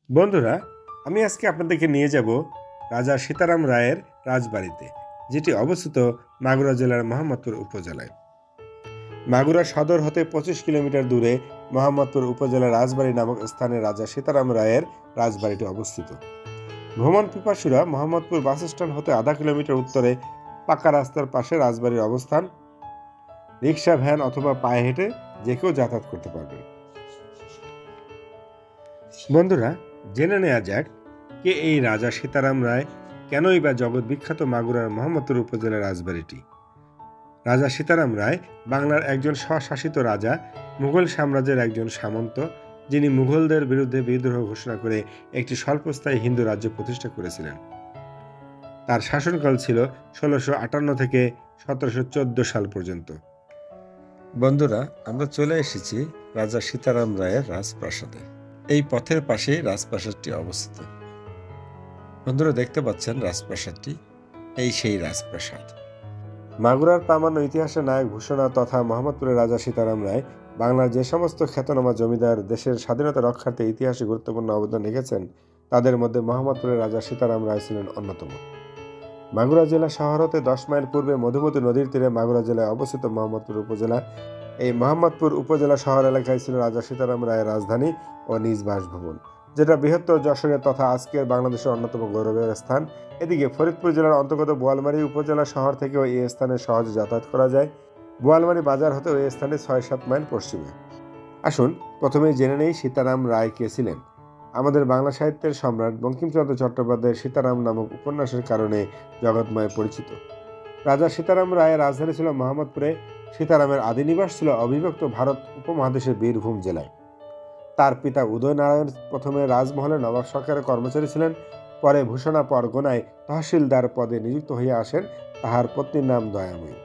বন্ধুরা, আমি আজকে আপনাদেরকে নিয়ে যাব রাজা সীতারাম রায়ের রাজবাড়িতে, যেটি অবস্থিত মাগুরা জেলার মোহাম্মদপুর উপজেলায়। মাগুরা সদর হতে 25 কিলোমিটার দূরে মোহাম্মদপুর উপজেলার রাজবাড়ি নামক স্থানে রাজা সীতারাম রায়ের রাজবাড়িটি অবস্থিত। ভ্রমণ পিপাসুরা মোহাম্মদপুর বাস স্ট্যান্ড হতে আধা কিলোমিটার উত্তরে পাকা রাস্তার পাশে রাজবাড়ির অবস্থান। রিক্সা, ভ্যান অথবা পায়ে হেঁটে যে কেউ যাতায়াত করতে পারবেন। বন্ধুরা, জেনে নেওয়া যাক কে এই রাজা সীতারাম রায়, কেনই বা জগৎ বিখ্যাত মাগুরার মোহাম্মদপুর উপজেলার রাজবাড়িটি। রাজা সীতারাম রায় বাংলার একজন স্বশাসিত রাজা, মুঘল সাম্রাজ্যের একজন সামন্ত, যিনি মুঘলদের বিরুদ্ধে বিদ্রোহ ঘোষণা করে একটি স্বল্পস্থায়ী হিন্দু রাজ্য প্রতিষ্ঠা করেছিলেন। তার শাসনকাল ছিল 1658 থেকে 1714 সাল পর্যন্ত। বন্ধুরা, আমরা চলে এসেছি রাজা সীতারাম রায়ের রাজপ্রাসাদে। এই পথের পাশেই রাজপ্রাসাদটি অবস্থিত। বন্ধুরা, দেখতে পাচ্ছেন রাজপ্রাসাদটি, এই সেই রাজপ্রাসাদ। মাগুরার প্রামাণ্য ইতিহাসের নায়ক ভূষণা তথা মোহাম্মদপুরের রাজা সীতারাম রায় বাংলার যে সমস্ত খ্যাতনামা জমিদার দেশের স্বাধীনতা রক্ষার্থে ইতিহাসে গুরুত্বপূর্ণ অবদান রেখেছেন, তাদের মধ্যে মোহাম্মদপুরের রাজা সীতারাম রায় ছিলেন অন্যতম। মাগুরা জেলা শহর হতে 10 মাইল পূর্বে মধুমতি নদীর তীরে মাগুরা জেলায় অবস্থিত মোহাম্মদপুর উপজেলা। এই মোহাম্মদপুর উপজেলা শহর এলাকায় ছিল রাজা সীতারাম রায়ের রাজধানী ও নিজ বাসভবন, যেটা বৃহত্তর যশোরের তথা আজকের বাংলাদেশের অন্যতম গৌরবের স্থান। এদিকে ফরিদপুর জেলার অন্তর্গত বোয়ালমারী উপজেলা শহর থেকেও এই স্থানে সহজে যাতায়াত করা যায়। বোয়ালমারী বাজার হতে ওই স্থানে 6-7 মাইল পশ্চিমে। আসুন প্রথমেই জেনে নেই সীতারাম রায় কে ছিলেন। আমাদের বাংলা সাহিত্যের সম্রাট বঙ্কিমচন্দ্র চট্টোপাধ্যায়ের সীতারাম নামক উপন্যাসের কারণে জগৎময় পরিচিত। রাজা সীতারাম রায়ের রাজধানী ছিল মোহাম্মদপুরে। সীতারামের আদিনিবাস ছিল অবিভক্ত ভারত উপমহাদেশের বীরভূম জেলায়। তার পিতা উদয়নারায়ণ প্রথমে রাজমহলে নবাব সরকারের কর্মচারী ছিলেন, পরে ভূষণা পরগনায় তহসিলদার পদে নিযুক্ত হইয়া আসেন। তাহার পত্নীর নাম দয়াময়ী।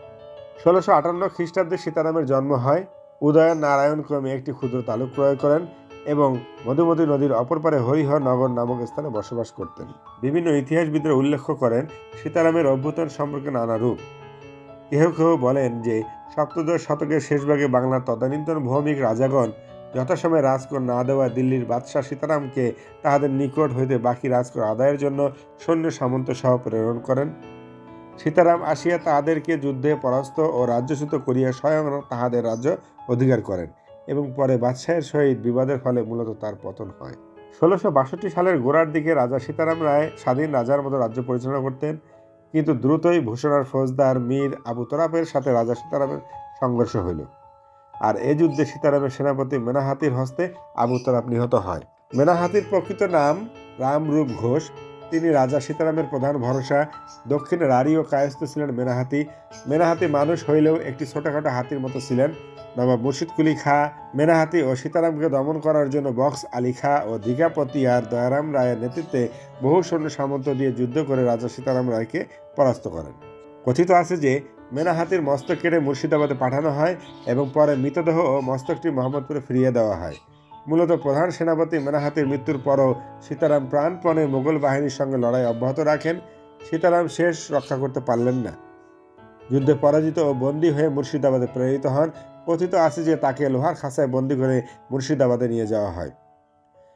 1658 খ্রিস্টাব্দে সীতারামের জন্ম হয়। উদয়ন নারায়ণ ক্রমে একটি ক্ষুদ্র তালুক ক্রয় করেন এবং মধুমতি নদীর অপর পারে হরিহর নগর নামক স্থানে বসবাস করতেন। বিভিন্ন ইতিহাসবিদরা উল্লেখ করেন সীতারামের অভ্যুত্থান সম্পর্কে নানা রূপ। কেহ কেহ বলেন যে সপ্তদশ শতকের শেষভাগে বাংলার তদানীন্তন ভৌমিক রাজাগণ যথাসময়ে রাজকর না দেওয়া দিল্লির বাদশাহ সীতারামকে তাহাদের নিকট হইতে বাকি রাজকর আদায়ের জন্য সৈন্য সামন্ত সহ প্রেরণ করেন। সীতারাম আসিয়া তাহাদেরকে যুদ্ধে পরাস্ত ও রাজ্যচ্যুত করিয়া স্বয়ং তাহাদের রাজ্য অধিকার করেন এবং পরে বাদশাহের সহিত বিবাদের ফলে মূলত তার পতন হয়। 1662 সালের গোড়ার দিকে রাজা সীতারাম রায় স্বাধীন রাজার মতো রাজ্য পরিচালনা করতেন, কিন্তু দ্রুতই ভূষণার ফৌজদার মীর আবু তোরাবের সাথে রাজা সীতারামের সংঘর্ষ হইল, আর এ যুদ্ধে সীতারামের সেনাপতি মেনাহাতির হস্তে আবু তোরাব নিহত হয়। মেনাহাতির প্রকৃত নাম রামরূপ ঘোষ। তিনি রাজা সীতারামের প্রধান ভরসা। দক্ষিণে রাঢ়ী ও কায়স্থ ছিলেন মেনাহাতি। মেনাহাতি মানুষ হইলেও একটি ছোটখাটো হাতির মতো ছিলেন। নবাব মুর্শিদ কুলি খাঁ মেনাহাতি ও সীতারামকে দমন করার জন্য বক্স আলী খাঁ ও দীঘাপতিয়ার দয়ারাম রায়ের নেতৃত্বে বহু সৈন্য সামন্ত দিয়ে যুদ্ধ করে রাজা সীতারাম রায়কে পরাস্ত করেন। কথিত আছে যে মেনাহাতির মস্তক কেটে মুর্শিদাবাদে পাঠানো হয় এবং পরে মৃতদেহ ও মস্তকটি মোহাম্মদপুরে ফিরিয়ে দেওয়া হয়। মূলত প্রধান সেনাপতি মেনাহাতির মৃত্যুর পরও সীতারাম প্রাণপণে মোগল বাহিনীর সঙ্গে লড়াই অব্যাহত রাখেন। সীতারাম শেষ রক্ষা করতে পারলেন না। যুদ্ধে পরাজিত ও বন্দী হয়ে মুর্শিদাবাদে প্রেরিত হন। কথিত আছে যে তাকে লোহার খাঁচায় বন্দী করে মুর্শিদাবাদে নিয়ে যাওয়া হয়।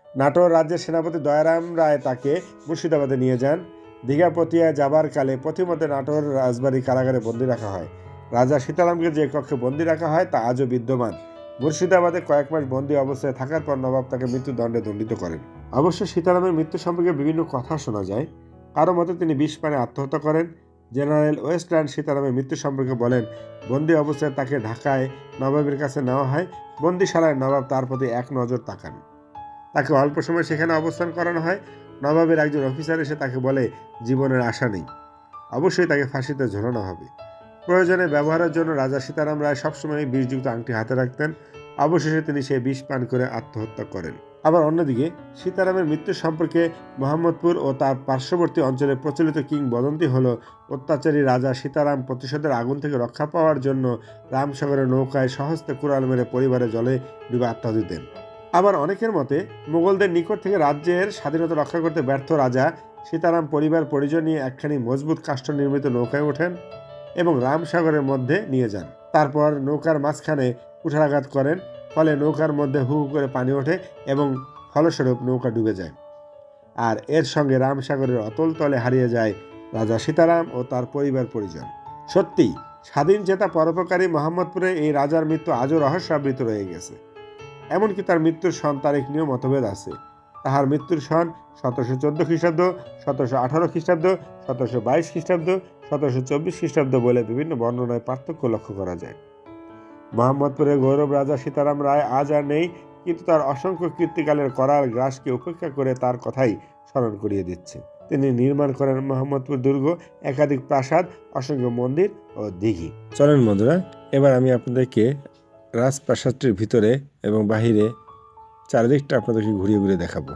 নাটোর রাজ্যের সেনাপতি দয়ারাম রায় তাকে মুর্শিদাবাদে নিয়ে যান। দীঘাপতিয়ায় যাবার কালে পথিমধ্যে নাটোর রাজবাড়ী কারাগারে বন্দী রাখা হয়। রাজা সীতারামকে যে কক্ষে বন্দী রাখা হয় তা আজও বিদ্যমান। মুর্শিদাবাদে কয়েক মাস বন্দী অবস্থায় থাকার পর নবাব তাকে মৃত্যুদণ্ডে দণ্ডিত করেন। অবশ্য সীতারামের মৃত্যু সম্পর্কে বিভিন্ন কথা শোনা যায়। কারো মতে তিনি বিষ পানে আত্মহত্যা করেন। জেনারেল ওয়েস্টল্যান্ড সীতারামের মৃত্যু সম্পর্কে বলেন, বন্দী অবস্থায় তাকে ঢাকায় নবাবের কাছে নেওয়া হয়। বন্দিশালায় নবাব তার প্রতি এক নজর তাকান। তাকে অল্প সময় সেখানে অবস্থান করানো হয়। নবাবের একজন অফিসার এসে তাকে বলে, জীবনের আশা নেই, অবশ্যই তাকে ফাঁসিতে ঝোলানো হবে। প্রয়োজনে ব্যবহারের জন্য রাজা সীতারাম রায় সবসময় বিষযুক্ত আংটি হাতে রাখতেন। অবশেষে তিনি সেই বিষ পান করে আত্মহত্যা করেন। আবার অন্যদিকে সীতারামের মৃত্যু সম্পর্কে মোহাম্মদপুর ও তার পার্শ্ববর্তী অঞ্চলে প্রচলিত কিংবদন্তি হল, অত্যাচারী রাজা সীতারাম প্রতিশোধের আগুন থেকে রক্ষা পাওয়ার জন্য রামসাগরের নৌকায় সহস্তে কুড়াল মেরে পরিবারে জলে ডুবে আত্মহত্যা দিতেন। আবার অনেকের মতে মুঘলদের নিকট থেকে রাজ্যের স্বাধীনতা রক্ষা করতে ব্যর্থ রাজা সীতারাম পরিবার পরিজন নিয়ে একখানি মজবুত কাষ্ঠ নির্মিত নৌকায় ওঠেন এবং রামসাগরের মধ্যে নিয়ে যান। তারপর নৌকার মাঝখানে কুঠারাঘাত করেন, ফলে নৌকার মধ্যে হু হু করে পানি ওঠে এবং ফলস্বরূপ নৌকা ডুবে যায়। আর এর সঙ্গে রামসাগরের অতল তলে হারিয়ে যায় রাজা সীতারাম ও তার পরিবার পরিজন। সত্যি স্বাধীন চেতা পরোপকারী মোহাম্মদপুরে এই রাজার মৃত্যু আজও রহস্যাবৃত রয়ে গেছে। এমনকি তার মৃত্যুর সন তারিখ নিয়েও মতভেদ আছে। তাহার মৃত্যুর সন 1714 খ্রিস্টাব্দ, 1718 খ্রিস্টাব্দ, 1722 খ্রিস্টাব্দ, 1724 খ্রিস্টাব্দ বলে বিভিন্ন বর্ণনায় পার্থক্য লক্ষ্য করা যায়। মোহাম্মদপুরের গৌরব রাজা সীতারাম রায় আজ আর নেই, কিন্তু তার অসংখ্য কীর্তিকালের করার গ্রাসকে উপেক্ষা করে তার কথাই স্মরণ করিয়ে দিচ্ছে। তিনি নির্মাণ করেন মোহাম্মদপুর দুর্গ, একাধিক প্রাসাদ, অসংখ্য মন্দির ও দিঘি। চলেন বন্ধুরা, এবার আমি আপনাদেরকে রাজপ্রাসাদটির ভিতরে এবং বাহিরে চারিদিকটা আপনাদেরকে ঘুরিয়ে ঘুরিয়ে দেখাবো।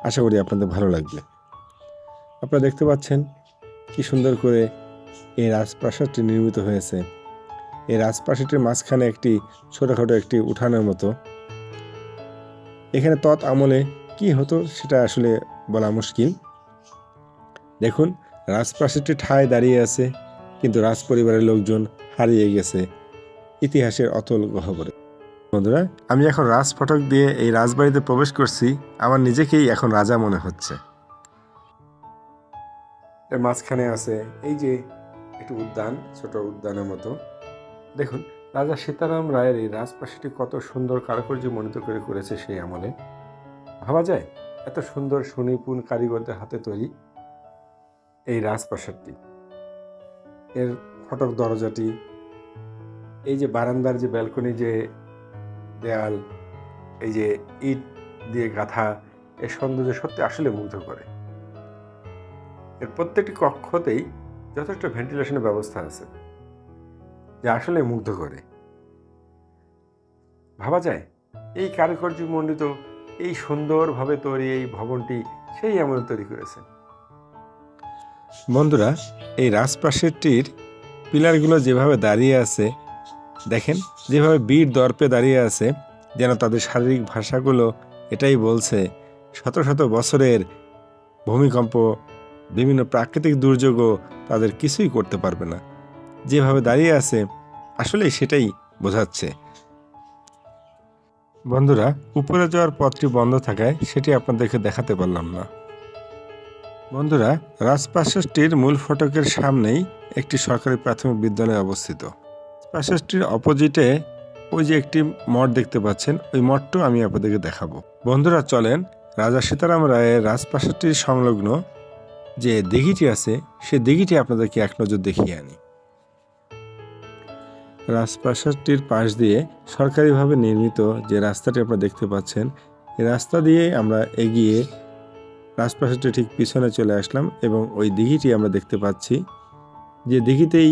আশা করি আপনাদের ভালো লাগবে। আপনারা দেখতে পাচ্ছেন কি সুন্দর করে এই রাজপ্রাসাদটি নির্মিত হয়েছে। এই রাজপ্রাসাদটির মাঝখানে একটি ছোটখাটো একটি উঠানের মতো। এখানে তৎ আমলে কি হতো সেটা আসলে বলা মুশকিল। দেখুন, রাজপ্রাসাদটি ঠায় দাঁড়িয়ে আছে, কিন্তু রাজপরিবারের লোকজন হারিয়ে গেছে ইতিহাসের অতল গহ্বরে। বন্ধুরা, আমি এখন রাজফটক দিয়ে এই রাজবাড়িতে প্রবেশ করছি। আমার নিজেকেই এখন রাজা মনে হচ্ছে। এর মাঝখানে আছে এই যে একটি উদ্যান, ছোট উদ্যানের মতো। দেখুন, রাজা সীতারাম রায়ের এই রাজপ্রাসাদটি কত সুন্দর কারুকার্য মণ্ডিত করে করেছে সেই আমলে। ভাবা যায় এত সুন্দর সুনিপুণ কারিগরদের হাতে তৈরি এই রাজপ্রাসাদটি। এর ফটক দরজাটি, এই যে বারান্দার যে ব্যালকনি, যে দেয়াল, এই যে ইট দিয়ে গাঁথা, এর সৌন্দর্য সত্যি আসলে মুগ্ধ করে। এর প্রত্যেকটি কক্ষতেই যথেষ্ট ভেন্টিলেশনের ব্যবস্থা আছে, যা আসলে মুগ্ধ করে। ভাবা যায় এই কারুকার্য মণ্ডিত, এই সুন্দরভাবে তৈরি এই ভবনটি সেই আমলে তৈরি করেছে। বন্ধুরা, এই রাজপ্রাসাদটির পিলারগুলো যেভাবে দাঁড়িয়ে আছে দেখেন, যেভাবে বীর দর্পে দাঁড়িয়ে আছে, যেন তাদের শারীরিক ভাষাগুলো এটাই বলছে শত শত বছরের ভূমিকম্প, বিভিন্ন প্রাকৃতিক দুর্যোগও তাদের কিছুই করতে পারবে না। যেভাবে দাঁড়িয়ে আছে আসলে সেটাই বোঝাচ্ছে। বন্ধুরা, উপরে যাওয়ার পথটি বন্ধ থাকায় সেটি আপনাদেরকে দেখাতে পারলাম না। বন্ধুরা, রাজপ্রাসাদটির মূল ফটকের সামনেই একটি সরকারি প্রাথমিক বিদ্যালয় অবস্থিত। প্রাসাদটির অপোজিটে ওই যে একটি মঠ দেখতে পাচ্ছেন, ওই মঠটাও আমি আপনাদেরকে দেখাবো। বন্ধুরা চলেন, রাজা সীতারাম রায়ের রাজপ্রাসাদটির সংলগ্ন যে দিঘিটি আছে সে দিঘিটি আপনাদেরকে এক নজর দেখিয়ে আনি। রাজপ্রাসাদটির পাশ দিয়ে সরকারিভাবে নির্মিত যে রাস্তাটি আপনারা দেখতে পাচ্ছেন, এই রাস্তা দিয়ে আমরা এগিয়ে রাজপ্রাসাদটি ঠিক পিছনে চলে আসলাম এবং ওই দিঘিটি আমরা দেখতে পাচ্ছি, যে দিঘিতেই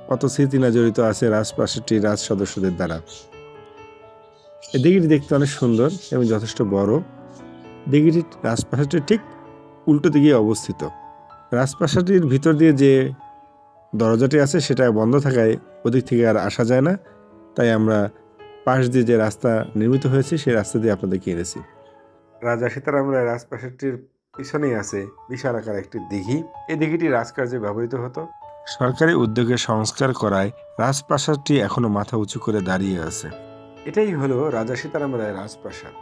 কত স্মৃতি না জড়িত আছে রাজপ্রাসাদটির রাজ সদস্যদের দ্বারা। এই দিঘিটি দেখতে অনেক সুন্দর এবং যথেষ্ট বড়। দিঘিটি রাজপ্রাসাদটির ঠিক উল্টো দিকে অবস্থিত। রাজপ্রাসাদটির ভিতর দিয়ে যে দরজাটি আছে সেটা বন্ধ থাকায় ওদিক থেকে আর আসা যায় না, তাই আমরা পাশ দিয়ে যে রাস্তা নির্মিত হয়েছে সেই রাস্তা দিয়ে আপনাদেরকে এনেছি। রাজা সীতারাম রায় রাজপ্রাসাদটির পিছনেই আছে বিশাল আকার একটি দিঘি। এই দিঘিটি রাজকার্যে ব্যবহৃত হতো। সরকারি উদ্যোগে সংস্কার করায় রাজপ্রাসাদটি এখনো মাথা উঁচু করে দাঁড়িয়ে আছে। এটাই হলো রাজা সীতারাম রায়ের রাজপ্রাসাদ।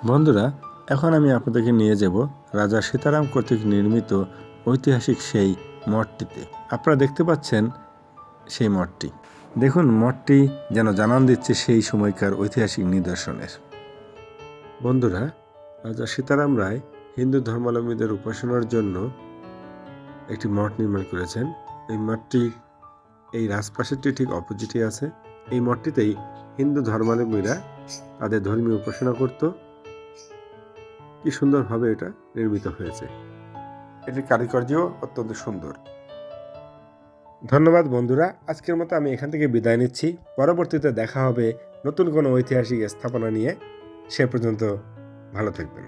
বন্ধুরা, এখন আমি আপনাদেরকে নিয়ে যাব রাজা সীতারাম কর্তৃক নির্মিত ঐতিহাসিক সেই মঠটিতে। আপনারা দেখতে পাচ্ছেন সেই মঠটি। দেখুন, মঠটি যেন জানান দিচ্ছে সেই সময়কার ঐতিহাসিক নিদর্শনের। বন্ধুরা, রাজা সীতারাম রায় হিন্দু ধর্মাবলম্বীদের উপাসনার জন্য একটি মঠ নির্মাণ করেছেন। এই মঠটি এই রাজপ্রাসাদটি ঠিক অপোজিটে আছে। এই মঠটিতেই হিন্দু ধর্মাবলম্বীরা তাদের ধর্মীয় উপাসনা করত। কি সুন্দরভাবে এটা নির্মিত হয়েছে। এটির কারুকার্য অত্যন্ত সুন্দর। ধন্যবাদ বন্ধুরা, আজকের মতো আমি এখান থেকে বিদায় নিচ্ছি। পরবর্তীতে দেখা হবে নতুন কোনো ঐতিহাসিক স্থাপনা নিয়ে। সে পর্যন্ত ভালো থাকবেন।